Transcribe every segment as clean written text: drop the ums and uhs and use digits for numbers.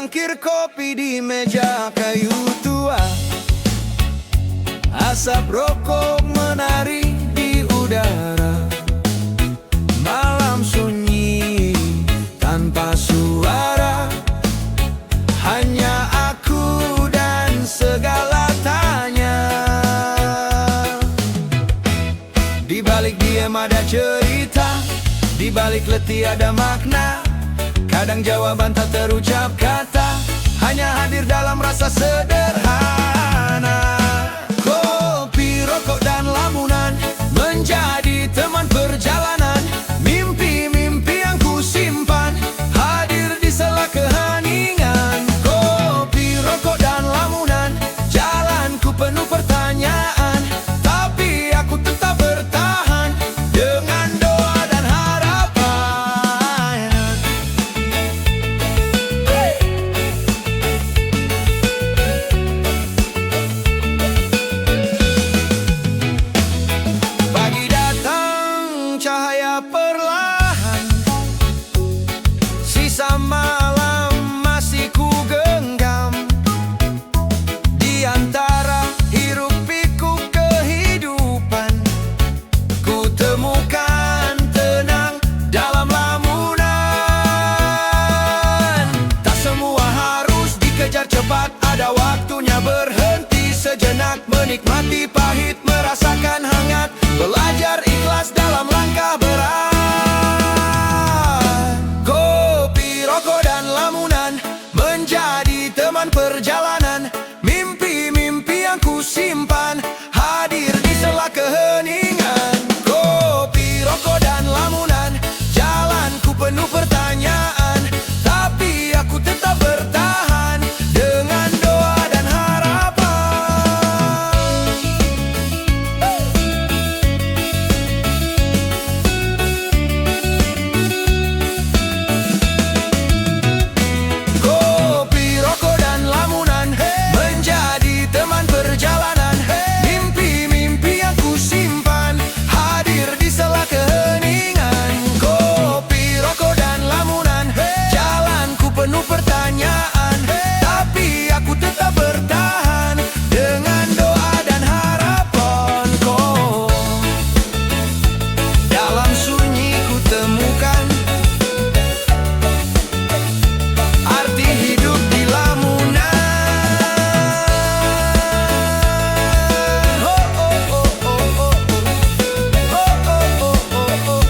Secangkir kopi di meja kayu tua, asap rokok menari di udara. Malam sunyi tanpa suara, hanya aku dan segala tanya. Di balik diam ada cerita, di balik letih ada makna. Kadang jawaban tak terucap kata, hanya hadir dalam rasa sederhana. Kopi, rokok, dan lamunan menjadi teman perjalanan. Mimpi-mimpi yang ku simpan hadir di sela keheningan. Kopi, rokok, dan lamunan, jalanku penuh pertanyaan, tapi aku tetap bertahan dengan doa dan harapan. Pagi datang, cahaya perlahan, sisa malam masih ku genggam. Di antara hiruk pikuk kehidupan, ku temukan tenang dalam lamunan. Tak semua harus dikejar cepat, ada waktunya berhenti sejenak, menikmati pahit, merasakan hangat, belajar ikhlas dalam langkah berat. Kopi, rokok, dan lamunan menjadi teman perjalanan. Mimpi-mimpi yang ku simpan hadir di sela keheningan. Kopi, rokok, dan lamunan, jalanku penuh pertanyaan, tapi aku tetap bertahan dengan doa dan harapan. Kopi, rokok, dan lamunan menjadi teman perjalanan. Mimpi-mimpi yang ku simpan hadir di sela keheningan. Kopi, rokok, dan lamunan, jalanku penuh pertanyaan, tapi aku tetap bertahan dengan doa dan harapan. Dalam sunyi ku temukan arti hidup di lamunan. Oh, oh, oh, oh, oh. Oh, oh, oh, oh, oh.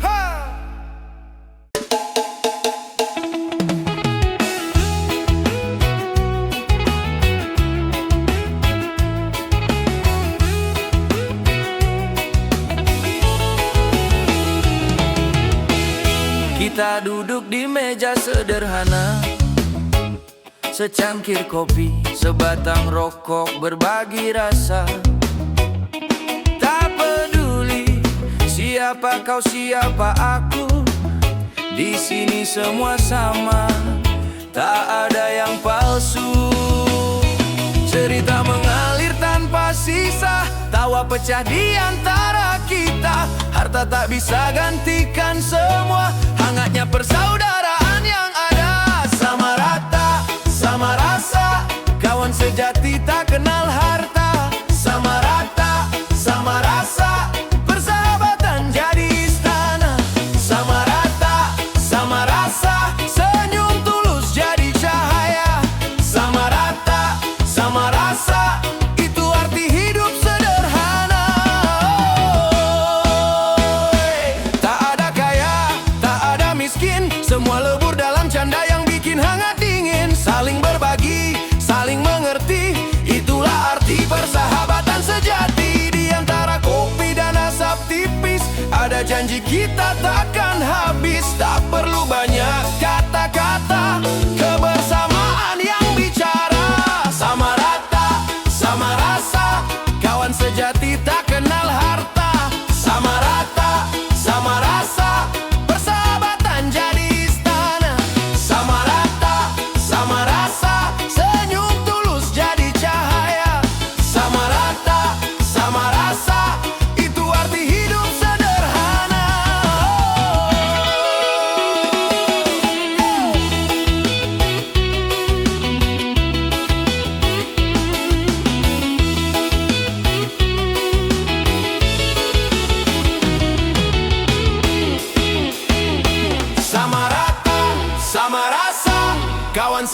Ha! Kita duduk di meja sederhana, secangkir kopi, sebatang rokok, berbagi rasa. Tak peduli siapa kau, siapa aku, di sini semua sama, tak ada yang palsu. Cerita mengalir tanpa sisa, tawa pecah di antara kita. Harta tak bisa gantikan semua hangatnya persaudaraan yang ada. Sama rata, sama rasa, kawan sejati tak kenal harta. Sama rata, sama rasa, persahabatan jadi istana. Sama rata, sama rasa, senyum tulus jadi cahaya. Sama rata, sama rasa, itu arti hidup sederhana. Tak ada kaya, tak ada miskin, semua lebur dalam canda yang bikin hangat dingin. Saling berbagi, saling mengerti, itulah arti persahabatan sejati. Di antara kopi dan asap tipis, ada janji kita takkan habis. Tak perlu banyak kata-kata, kebersamaan yang bicara. Sama rata, sama rasa, kawan sejati tak kenal harta. Sama rata, sama rasa, persahabatan jadi istana. Sama rata, sama rasa, senyum tulus jadi cahaya. Sama rata, sama rasa, itu arti hidup sederhana.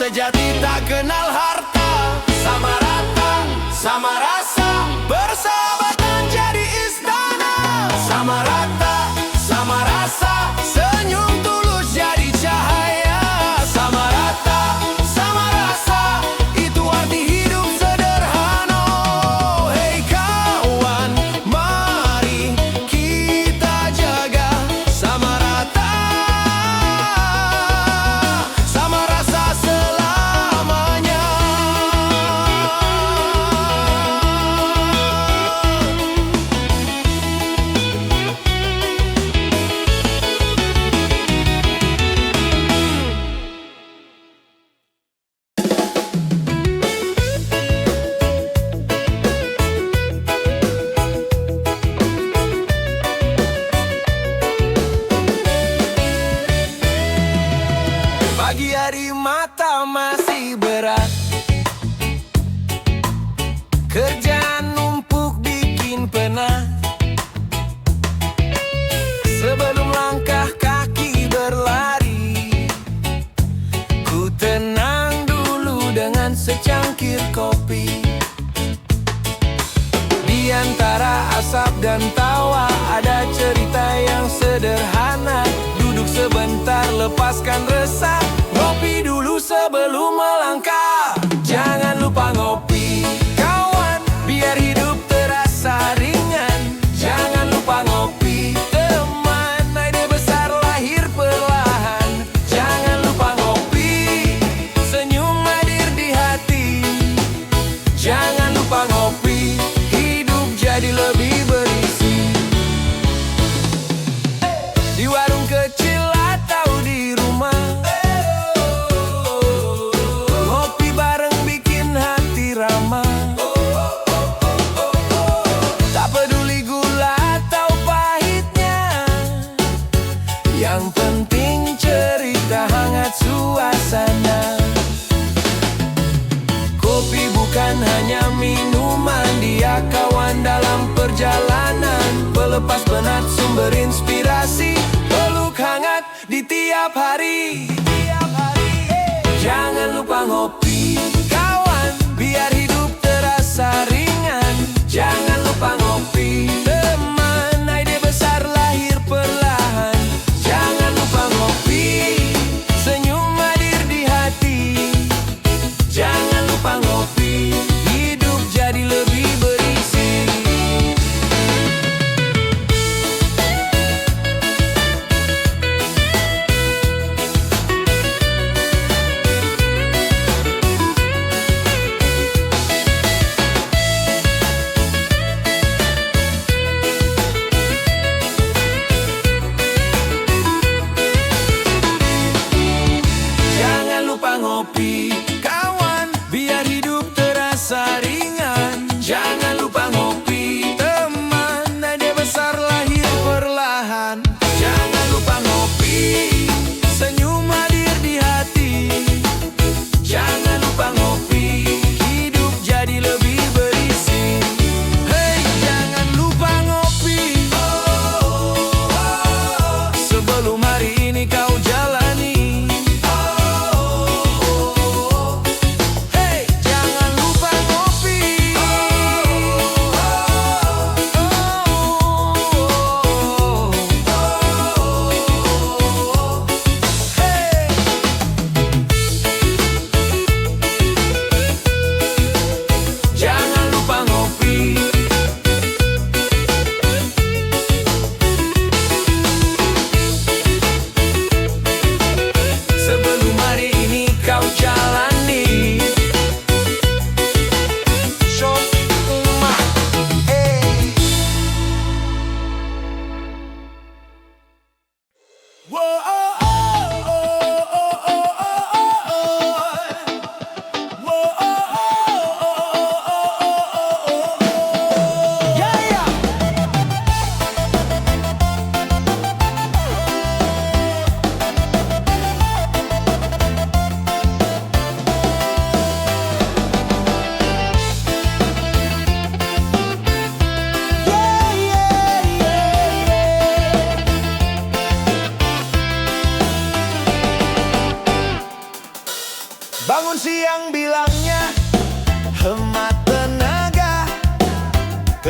sejati tak kenal harta. Sama rata, sama rasa, persahabatan jadi istana. Sama rata, sama rasa, senyum tulus jadi cahaya. Sama rata, sama rasa, itu arti hidup sederhana. Hei kawan, mari kita jaga sama rata, sama rasa selamanya. Pagi hari mata masih berat, kerjaan numpuk bikin penat. Sebelum langkah kaki berlari, ku tenang dulu dengan secangkir kopi. Di antara asap dan tawa ada cerita yang sederhana. Duduk sebentar, lepaskan resah, ngopi dulu sebelum melangkah. Jangan lupa ngopi, kawan, biar hidup terasa ringan. Jangan lupa ngopi, teman, ide besar lahir perlahan. Jangan lupa ngopi, senyum hadir di hati. Jangan lupa ngopi, hidup jadi lebih berisi. Di warung kecil atau di rumah, ngopi bareng bikin hati ramah. Tak peduli gula atau pahitnya, yang penting cerita hangat suasana. Kopi bukan hanya minuman, dia kawan dalam perjalanan. Pelepas penat, sumber inspirasi, peluk hangat di tiap hari. Jangan lupa ngopi, kawan, biar hidup terasa ringan. Jangan lupa ngopi, teman, ide besar lahir perlahan. Jangan lupa ngopi, senyum hadir di hati. Jangan lupa ngopi, hidup jadi lebih berisi.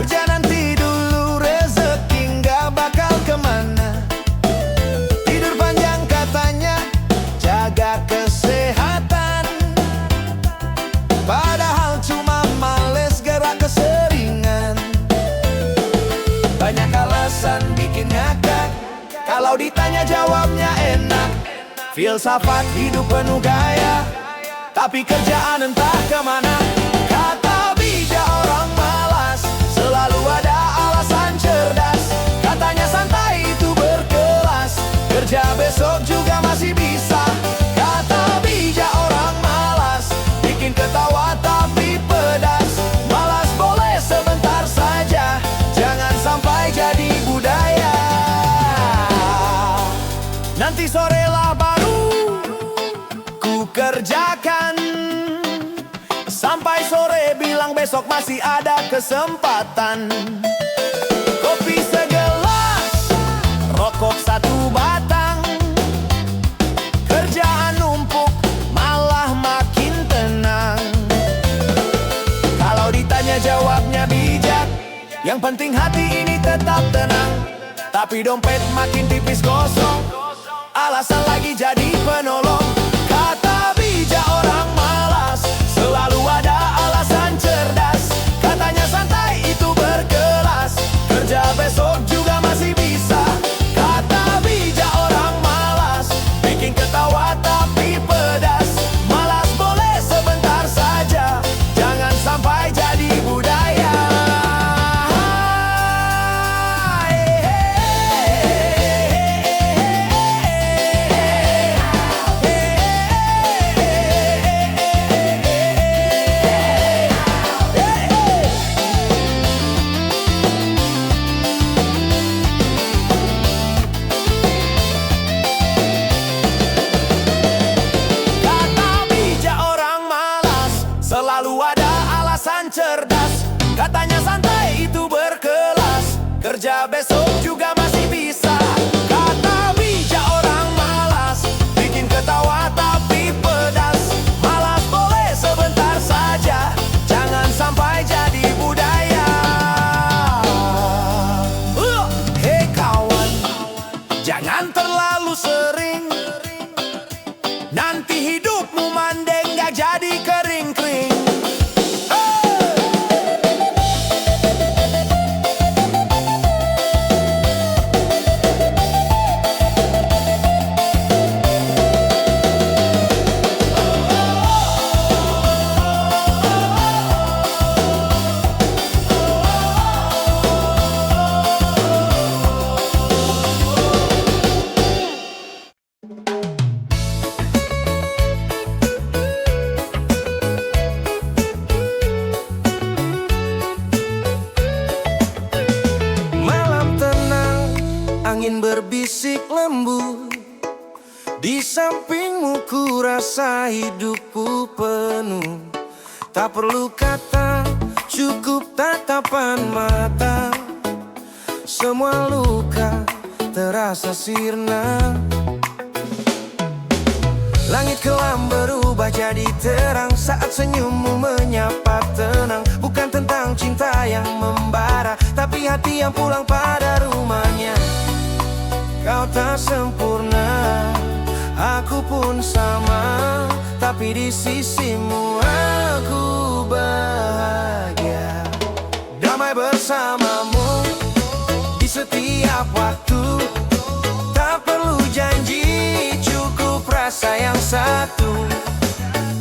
Kerja nanti dulu, rezeki nggak bakal kemana. Tidur panjang katanya, jaga kesehatan, padahal cuma males gerak keseringan. Banyak alasan bikin ngakak, kalau ditanya jawabnya enak. Filsafat hidup penuh gaya, tapi kerjaan entah kemana. Kata bijak orang malas, selalu ada alasan cerdas. Katanya santai itu berkelas, kerja besok juga masih bisa. Kata bijak orang malas, bikin ketawa tapi pedas. Malas boleh sebentar saja, jangan sampai jadi budaya. Nanti sorelah baru ku kerjakan, sampai sore bilang besok masih ada kesempatan. Kopi segelas, rokok satu batang, kerjaan numpuk malah makin tenang. Kalau ditanya jawabnya bijak, yang penting hati ini tetap tenang. Tapi dompet makin tipis kosong, alasan lagi jadi penolong. Kata bijak orang malas, selalu ada alasan cerdas. Katanya santai itu berkelas, kerja besok juga masih bisa. Kata bijak orang malas, bikin ketawa tapi pedas. Malas boleh sebentar saja, jangan sampai jadi budaya. Selalu ada alasan cerdas, katanya santai itu berkelas, kerja besok juga masih bisa. Kata bijak orang malas, bikin ketawa tapi pedas. Malas boleh sebentar saja, jangan sampai jadi budaya. Hei kawan, jangan terlalu sering, nanti hidupmu mandeng gak jadi kering-kering. Angin berbisik lembut, di sampingmu ku rasa hidupku penuh. Tak perlu kata, cukup tatapan mata. Semua luka terasa sirna. Langit kelam berubah jadi terang saat senyummu menyapa tenang. Bukan tentang cinta yang membara, tapi hati yang pulang pada rumahnya. Kau tak sempurna, aku pun sama, tapi di sisimu aku bahagia. Damai bersamamu di setiap waktu, tak perlu janji, cukup rasa yang satu.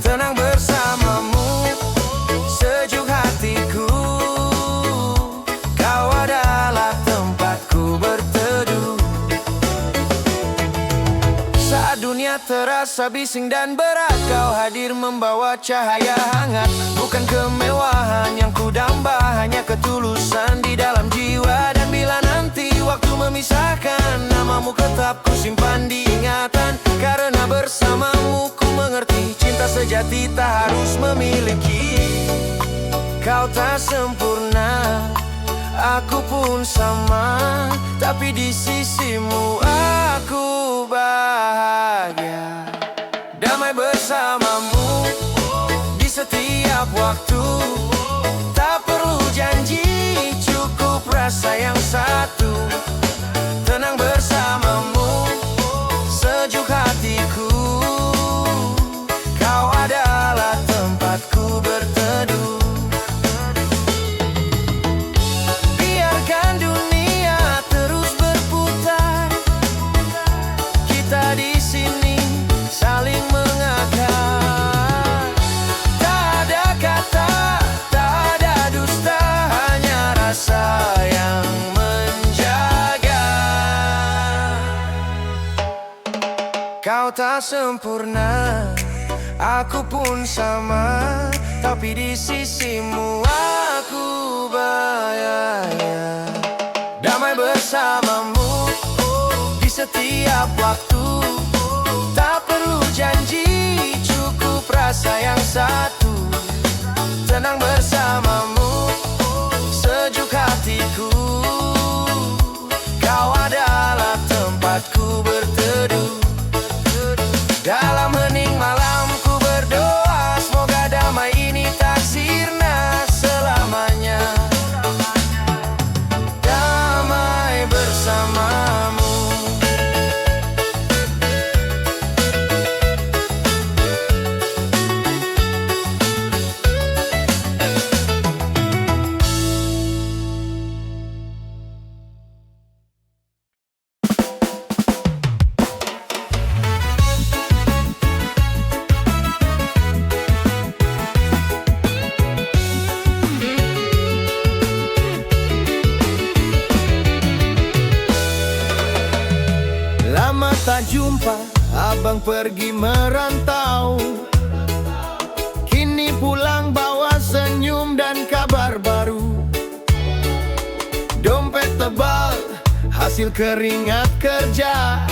Tenang bersamamu, sejuk hatiku, kau adalah tempatku berteduh. Saat dunia terasa bising dan berat, kau hadir membawa cahaya hangat. Bukan kemewahan yang kudamba, hanya ketulusan di dalam jiwa. Dan bila nanti waktu memisahkan, namamu tetap kusimpan di ingatan. Karena bersamamu ku mengerti, cinta sejati tak harus memiliki. Kau tak sempurna, aku pun sama, tapi di sisimu aku bahagia. Damai bersamamu di setiap waktu, tak perlu janji, rasa yang satu, tenang bersamamu, sejuk hatiku. Kau adalah tempatku berteduh. Biarkan dunia terus berputar, kita di sini saling mengakar. Tak ada kata, tak ada dusta, hanya rasa yang menjaga. Kau tak sempurna, aku pun sama, tapi di sisimu aku bahagia. Damai bersamamu di setiap waktu, tak perlu janji, cukup rasa yang satu, tenang bersamamu, sejuk hatiku. Kau adalah tempatku berteduh. Dalam hening malam ku berdoa, semoga damai ini tak sirna selamanya. Damai bersamamu. Lama tak jumpa, abang pergi merantau. Kini pulang bawa senyum dan kabar baru. Dompet tebal, hasil keringat kerja.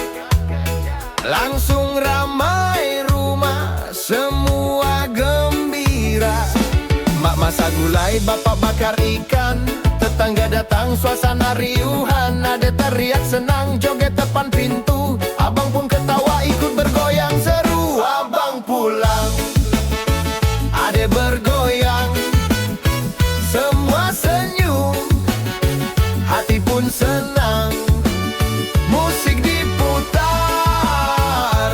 Langsung ramai rumah, semua gembira. Mak masak gulai, bapak bakar ikan. Tetangga datang, suasana riuhan. Ada teriak senang, joget depan pintu. Abang pun ketawa ikut bergoyang seru. Abang pulang, ade bergoyang. Semua senyum, hati pun senang. Musik diputar,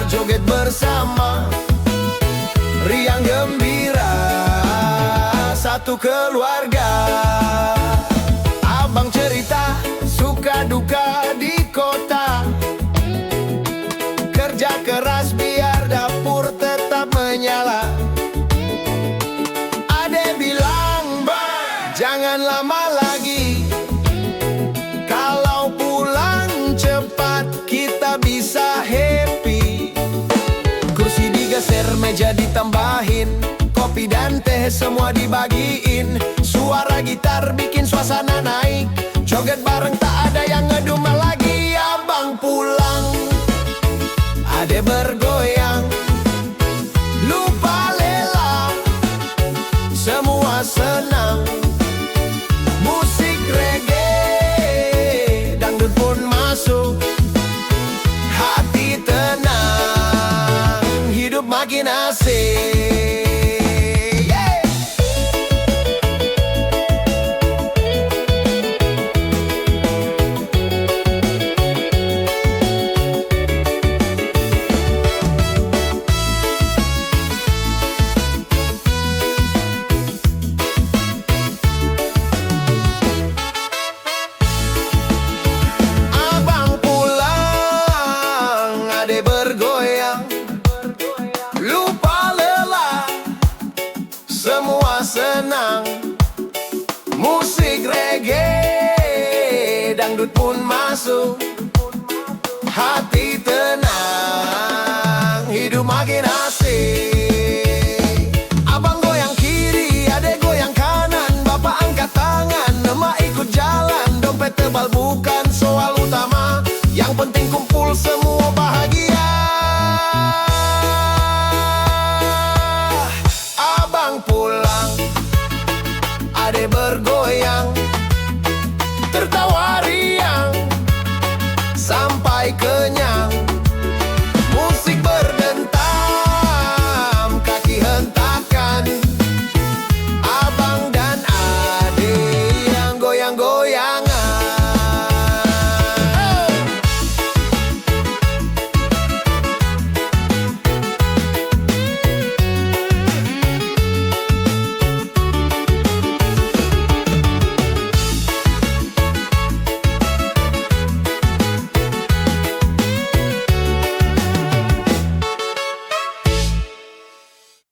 joget bersama, riang gembira, satu keluarga. Abang cerita suka duka di kota, kerja keras biar dapur tetap menyala. Ade bilang, "Bang, jangan lama lagi. Kalau pulang cepat kita bisa happy." Kursi digeser, meja ditambahin, kopi dan teh semua dibagiin. Suara gitar bikin suasana naik, joget bareng tak ada yang ngedumel lagi. Abang pulang, ade bergoyang, lupa lelah, semua senang. Musik reggae, dangdut pun masuk, hati tenang, hidup makin asik. Semua senang, musik reggae, dangdut pun masuk,